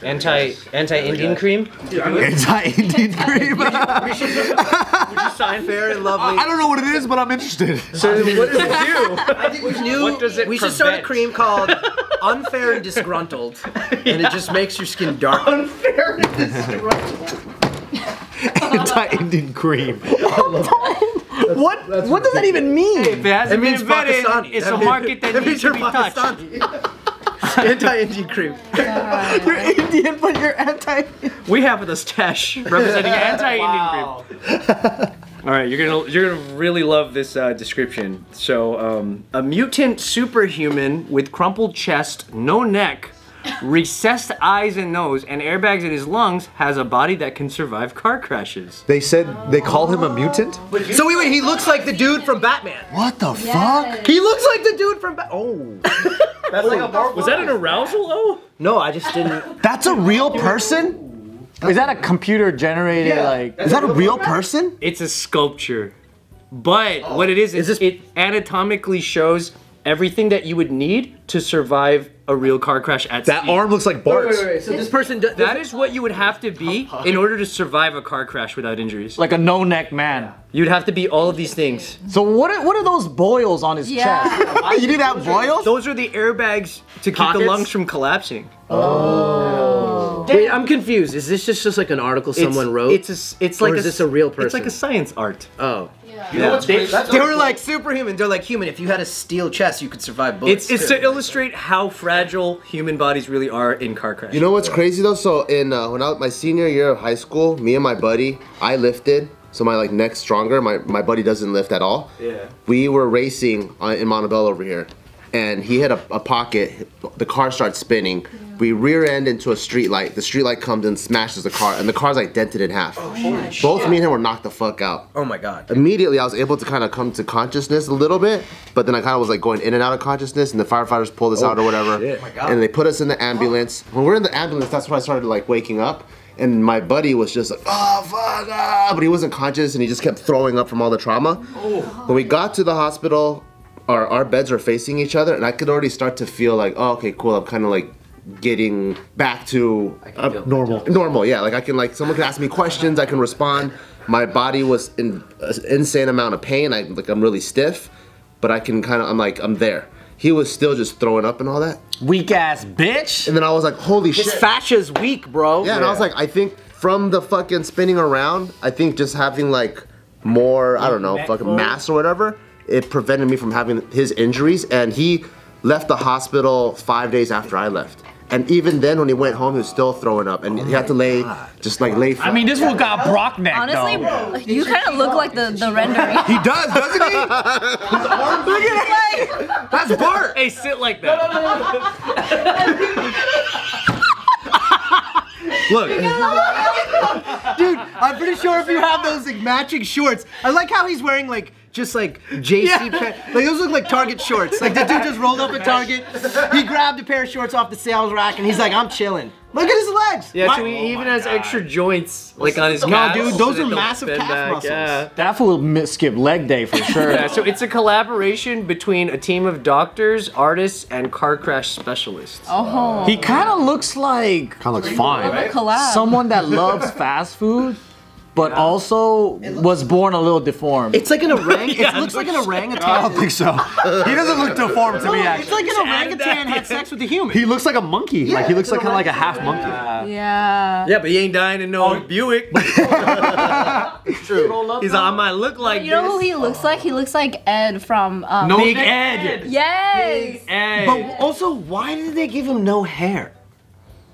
Anti-Indian cream? Anti-Indian cream? Would you sign Fair and Lovely? I don't know what it is, but I'm interested. So what does it do? I think we should start a cream called Unfair and Disgruntled, and it just makes your skin dark. Unfair and Disgruntled. Anti-Indian cream. What does that even mean? Hey, if it hasn't been invented, it's a market that needs to be touched. Anti-Indian cream. You're Indian, but you're anti. We have with us Tesh representing anti-Indian cream. All right, you're gonna really love this description. So, a mutant superhuman with crumpled chest, no neck, recessed eyes and nose, and airbags in his lungs has a body that can survive car crashes. They said they called him a mutant? So wait, he looks like the dude from Batman. What the fuck? He looks like the dude from Oh. That's like a Marvel. Was that an arousal, oh? No, I just didn't. That's a real person? Is that a computer generated like? Is that a real person? It's a sculpture. But what it is it anatomically shows everything that you would need to survive a real car crash at That speed. arm looks like Bart's. Wait. So this person That is what you would have to be in order to survive a car crash without injuries. Like a no-neck man. You'd have to be all of these things. So what are those boils on his chest? You did have boils? Those are the airbags to keep the lungs from collapsing. Oh. Wait, I'm confused. Is this just like an article someone wrote? It's like or is this a real person? It's like a science art. Oh. You know what's crazy? They were like superhuman. They're like human. If you had a steel chest, you could survive bullets. It's to illustrate how fragile human bodies really are in car crashes. You know what's crazy though? So in when I was my senior year of high school, me and my buddy, I lifted. So my neck's stronger. My buddy doesn't lift at all. Yeah. We were racing in Montebello over here, and he hit a pocket. The car starts spinning. We rear end into a street light. The street light comes and smashes the car, and the car's like dented in half. Oh, both me and him were knocked the fuck out. Oh my god. Immediately, I was able to kind of come to consciousness a little bit, but then I kind of was like going in and out of consciousness, and the firefighters pulled us out or whatever. Shit. Oh my god. And they put us in the ambulance. When we're in the ambulance, that's when I started like waking up. And my buddy was just like, oh, fuck, but he wasn't conscious, and he just kept throwing up from all the trauma. When we got to the hospital, our beds were facing each other, and I could already start to feel like, oh, okay, cool, I'm kind of like getting back to normal, yeah. Like I can someone can ask me questions, I can respond. My body was in an insane amount of pain. I'm really stiff, but I can I'm there. He was still just throwing up and all that. Weak ass bitch. And then I was like, holy shit. His fascia's weak, bro. Yeah, and I was like, I think from the fucking spinning around, I think just having like more, I don't know, fucking mass or whatever, it prevented me from having his injuries. And he left the hospital 5 days after I left. And even then, when he went home, he was still throwing up, and he had to lay flat. I mean, this fool got Brock neck. Honestly, though. you kind of look like the rendering. He does, doesn't he? His arms, look at it. That's Bart. Hey, sit like that. Look. Dude, I'm pretty sure if you have those like matching shorts, I like how he's wearing like just like JC like those look like Target shorts. Like the dude just rolled up at Target. He grabbed a pair of shorts off the sales rack and he's like, I'm chilling. Look at his legs. Yeah, so he even has extra joints like on his calves. No, dude, those are so massive calf muscles. Yeah. That fool skip leg day for sure. Yeah, so it's a collaboration between a team of doctors, artists, and car crash specialists. Oh. He kind of looks like Collab. someone that loves fast food, but also was born a little deformed. It's like an orangutan. It looks like an orangutan. I don't think so. He doesn't look deformed to me, actually. It's like an orangutan had sex with a human. He looks like a monkey. Yeah, like he looks like kind of like a half monkey. Yeah. Yeah, but he ain't dying in no Buick. True. He's like, I might look like You know who he looks like? He looks like Ed from Big Ed. Yes. Ed. But also, why did they give him no hair?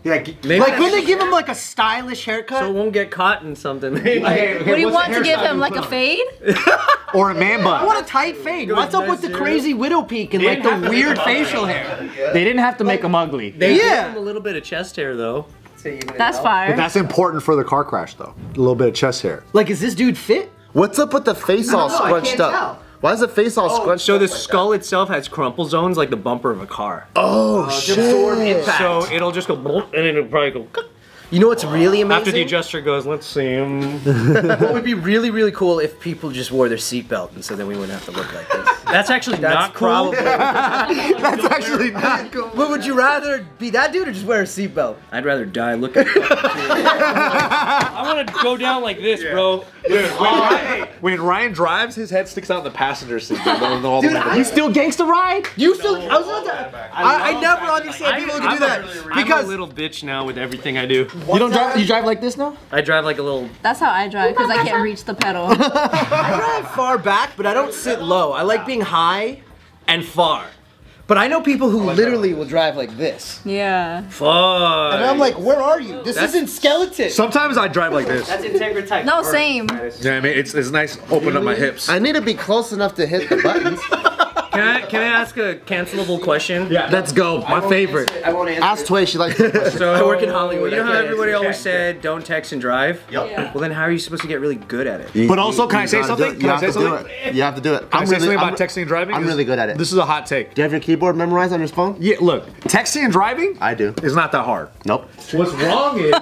Yeah, Maybe Like, couldn't they give him like a stylish haircut? so it won't get caught in something. Maybe. What do you want to give him? Like a fade? or a man bun. I want a tight fade. What's up with the crazy widow peak and like the weird facial hair? They didn't have to make him ugly. They give him a little bit of chest hair though. That's fire. But that's important for the car crash, though. A little bit of chest hair. Like, is this dude fit? What's up with the face all scrunched up? Why is the face all scrunched So up? the skull itself has crumple zones like the bumper of a car. Oh, shit. So it'll just go and then it'll probably go. You know what's really amazing? After the adjuster goes, let's see him. What would be really, really cool if people just wore their seatbelt and so then we wouldn't have to look like this. That's actually not cool. That's actually not cool. But would you rather be that dude or just wear a seatbelt? I'd rather die. Look at I want to go down like this, bro. When Ryan drives, his head sticks out in the passenger seat. You still gangsta ride? You still? I never understand people who can do that. I'm a little bitch now with everything I do. You don't drive? You drive like this now? I drive like a little. That's how I drive because I can't reach the pedal. I drive far back, but I don't sit low. I like being high and far. But I know people who literally will drive like this. Yeah. Fuck. And I'm like, where are you? This isn't skeleton. Sometimes I drive like this. That's Integra type. No, same. Yeah, I mean, it's nice. Open up my hips. I need to be close enough to hit the buttons. Can I ask a cancelable question? Yeah, let's go. My favorite. I won't answer. Ask Tway, she likes to. So I work in Hollywood. You know I how can't everybody answer. always said, don't text and drive? Yep. Well, then how are you supposed to get really good at it? But also, can I say gotta do something? it. Can You I have say to do something? it. You have to do it. Can I say something about texting and driving? I'm really good at it. This is a hot take. Do you have your keyboard memorized on your phone? Yeah, look, texting and driving I do. is not that hard. Nope. What's wrong is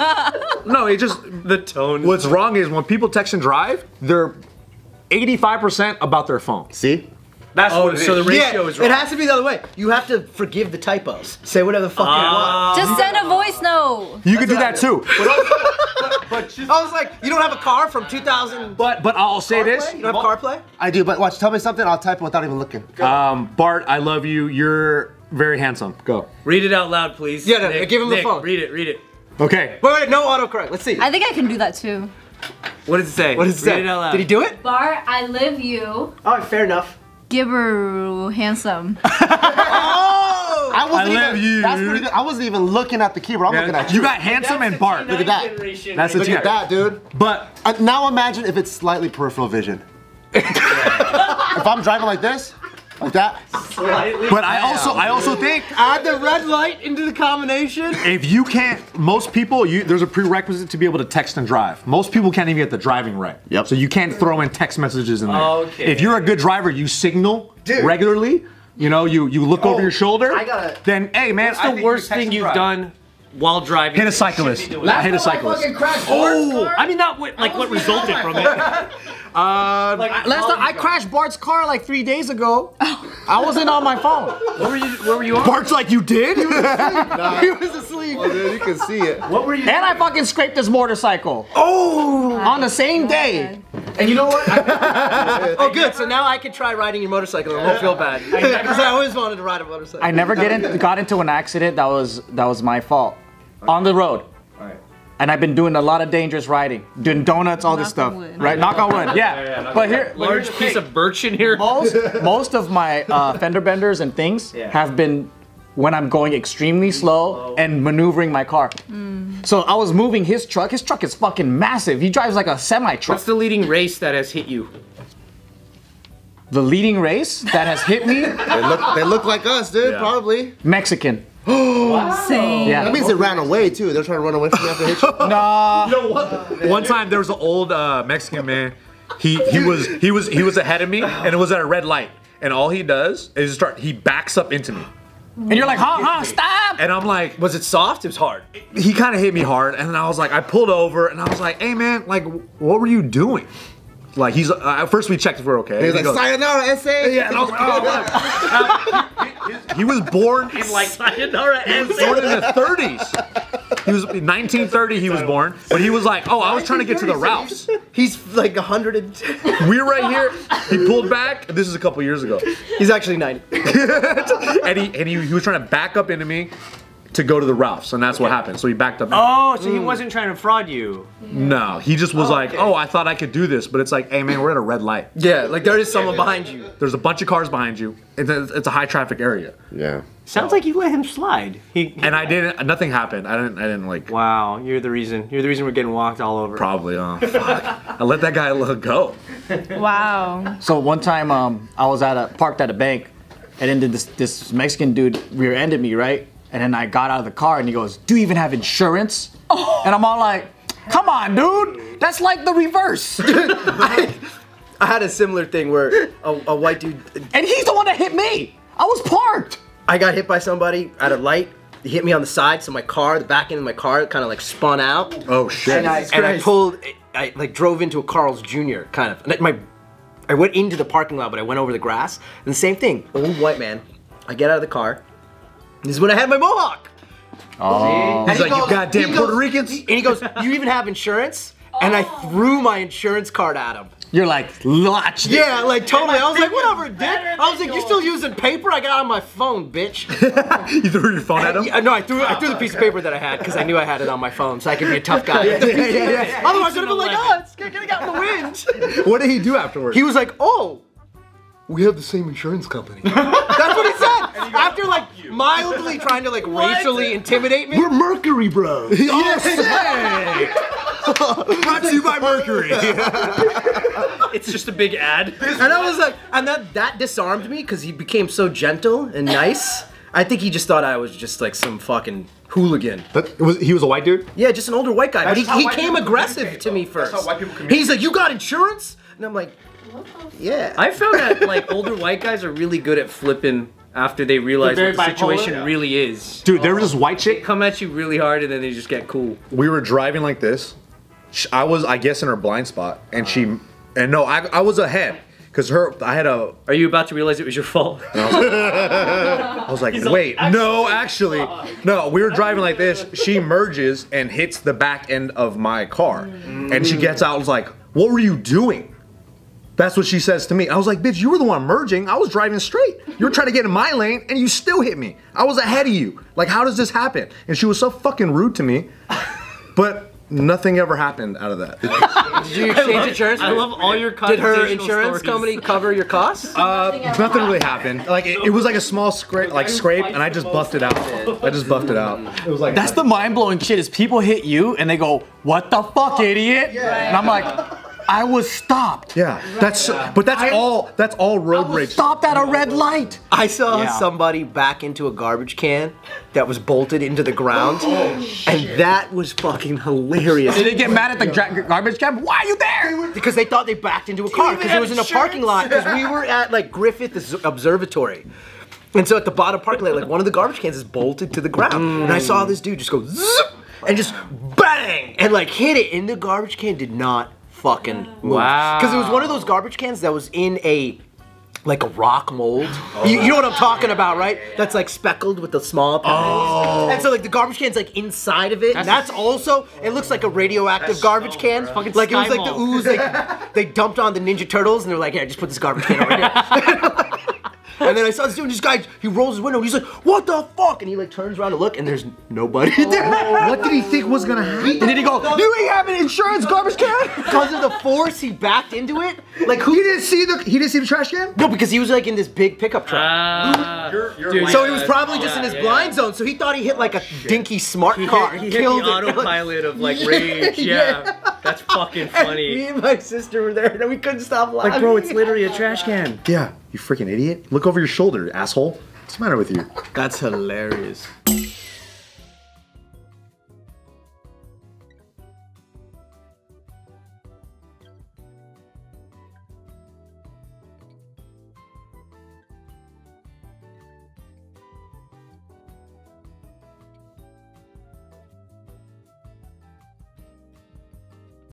no, it just The tone. what's wrong is when people text and drive, they're 85% about their phone. See? That's what it is. So the ratio is wrong. It has to be the other way. You have to forgive the typos. Say whatever the fuck you want. Just send a voice note. You can do that too. I was like, you don't have a car from 2000. But I'll say this. You don't have CarPlay? I do, but watch, tell me something, I'll type it without even looking. Bart, I love you. You're very handsome. Go. Read it out loud, please. Yeah, no, Nick, give him the Nick, phone. Read it. Okay. Wait, no autocorrect. Let's see. I think I can do that too. What does it say? What does it say? Read it out loud. Did he do it? Bart, I live you. Oh, fair enough. Gibber handsome. Oh! I wasn't love even, you. That's pretty good. I wasn't even looking at the keyboard, I'm looking at you. You got handsome and Bart. Look at that. That's a Look at that, dude. But Now imagine if it's slightly peripheral vision. If I'm driving like this, like that. but I also think Add the red light into the combination. if you can't, most people, there's a prerequisite to be able to text and drive. Most people can't even get the driving right. Yep. So you can't throw in text messages in there. Okay. If you're a good driver, you signal regularly. You know, you look over your shoulder. Then, hey man, What's the worst thing you've done while driving? Hit a cyclist. I hit a cyclist. Oh! I mean, not what resulted from it. Last time I crashed Bart's car like 3 days ago. I wasn't on my phone. Where were you on? Bart's like, you did? He was asleep. Oh, dude, you can see it. What were you? And I fucking scraped his motorcycle. Oh! On the same day. And you know what? Oh, good. So now I can try riding your motorcycle and I won't feel bad. Because I always wanted to ride a motorcycle. I never got into an accident. That was my fault. On the road. And I've been doing a lot of dangerous riding, doing donuts, all this Knock on stuff. wood. Right? Knock on wood. Yeah. But here, Large piece of birch in here. most of my fender benders and things have been when I'm going extremely slow and maneuvering my car. So I was moving his truck. His truck is fucking massive. He drives like a semi truck. What's the leading race that has hit you? The leading race that has hit me? They look like us, dude, probably. Mexican. Same. Yeah. That means they ran away too. They're trying to run away from you after they hit you. Nah. One time there was an old Mexican man. He was ahead of me, and it was at a red light. And all he does is he backs up into me. And you're like, stop! And I'm like, Was it soft? It was hard. he kind of hit me hard, and then I was like, I pulled over, and I was like, hey man, like, what were you doing? Like he's at first we checked if we're okay. He's like, sayonara, essay. Yeah, and I was like, oh, he was born in like Sayonara and born in the 30s. He was 1930. He was born, but he was like, oh, I was trying to get to the Ralphs. He's like 100. We were right here. He pulled back. This is a couple years ago, He's actually 90. and he was trying to back up into me to go to the Ralphs, and that's what happened. So he backed up. Oh, so he wasn't trying to fraud you. No, he just was like, oh, I thought I could do this, but it's like, hey man, we're at a red light. Yeah, like there is someone behind you. There's a bunch of cars behind you. It's a high traffic area. Yeah. Sounds like you let him slide. And I didn't. Nothing happened. I didn't like. Wow, you're the reason. You're the reason we're getting walked all over. Probably. Oh fuck! I let that guy go. Wow. So one time I was parked at a bank, and then this Mexican dude rear-ended me, right? And then I got out of the car and he goes, do you even have insurance? And I'm all like, come on, dude. That's like the reverse. I had a similar thing where a white dude, And he's the one that hit me. I was parked. I got hit by somebody at a light. He hit me on the side, so my car, the back end of my car, kind of like spun out. Oh shit! And I pulled, I like drove into a Carl's Jr. kind of. And I went into the parking lot, but I went over the grass. And the same thing, old white man. I get out of the car. This is when I had my mohawk. Oh. He's like, you goddamn Puerto Ricans. And he goes, you even have insurance? And I threw my insurance card at him. You're like, launch. Yeah, like totally. I was like, whatever, dick. I was like, you're still using paper? I got it on my phone, bitch. You threw your phone at him? No, I threw the piece of paper that I had because I knew I had it on my phone, so I could be a tough guy. Otherwise, I'd have been like, oh, it's getting out in the wind. What did he do afterwards? He was like, oh, we have the same insurance company. That's what he said. After like mildly trying to like racially intimidate me. We're Mercury Bros. Hey! Brought to you by Mercury. It's just a big ad. And I was like, and that disarmed me because he became so gentle and nice. I think he just thought I was just like some fucking hooligan. He was a white dude? Yeah, just an older white guy. But That's how he white came people aggressive to me first. That's how white people communicate. He's like, you got insurance? And I'm like, yeah. I found that like older white guys are really good at flipping after they realize what the situation really is. Dude, there was this white chick. They come at you really hard and then they just get cool. We were driving like this. I was, I guess, in her blind spot, and I was ahead, cause I had a. Are you about to realize it was your fault? I was like, wait, no, actually, no. We were driving like this. She merges and hits the back end of my car, and she gets out and was like, "What were you doing?" That's what she says to me. I was like, bitch, you were the one merging. I was driving straight. You were trying to get in my lane, and you still hit me. I was ahead of you. Like, how does this happen? And she was so fucking rude to me, but. Nothing ever happened out of that. Did you exchange insurance? I love all your Did her conversational insurance stories. company cover your costs? Nothing really happened. Like it was like a small scrape, and I just buffed it out. I just buffed it out. It was like That's the mind-blowing shit is people hit you and they go, what the fuck, idiot? And I'm like, I was stopped. yeah. That's all road rage. Stopped at a red light. I saw somebody back into a garbage can that was bolted into the ground, and that was fucking hilarious. Did they get mad at the garbage can? Why are you there? Because they thought they backed into a car because it was in a parking lot because we were at like Griffith Observatory. And so at the bottom parking lot, like one of the garbage cans is bolted to the ground. And I saw this dude just go zip and just bang and like hit it, and the garbage can did not fucking move. Wow. Because it was one of those garbage cans that was in a like a rock mold. You know what I'm talking about, right? That's like speckled with the small petals. And so like the garbage can's like inside of it. And that's also, it looks like a radioactive garbage can. Fucking Like it was like Sky the Mall. ooze like they dumped on the Ninja Turtles and they're like, yeah, just put this garbage can over here. And then I saw this dude, this guy, he rolls his window, and he's like, what the fuck? And he like turns around to look, and there's nobody there. What did he think was gonna happen? And then he goes, You ain't having insurance, garbage can? because of the force he backed into it. Like who? He didn't see the trash can? No, because he was like in this big pickup truck. Dude, So he was probably just in his blind zone, so he thought he hit like a dinky smart car. He hit killed the it. autopilot of like rage. Yeah. That's fucking funny. Me and my sister were there, and we couldn't stop laughing. Like, bro, it's literally a trash can. Yeah. You freaking idiot. Look over your shoulder, asshole. What's the matter with you? That's hilarious.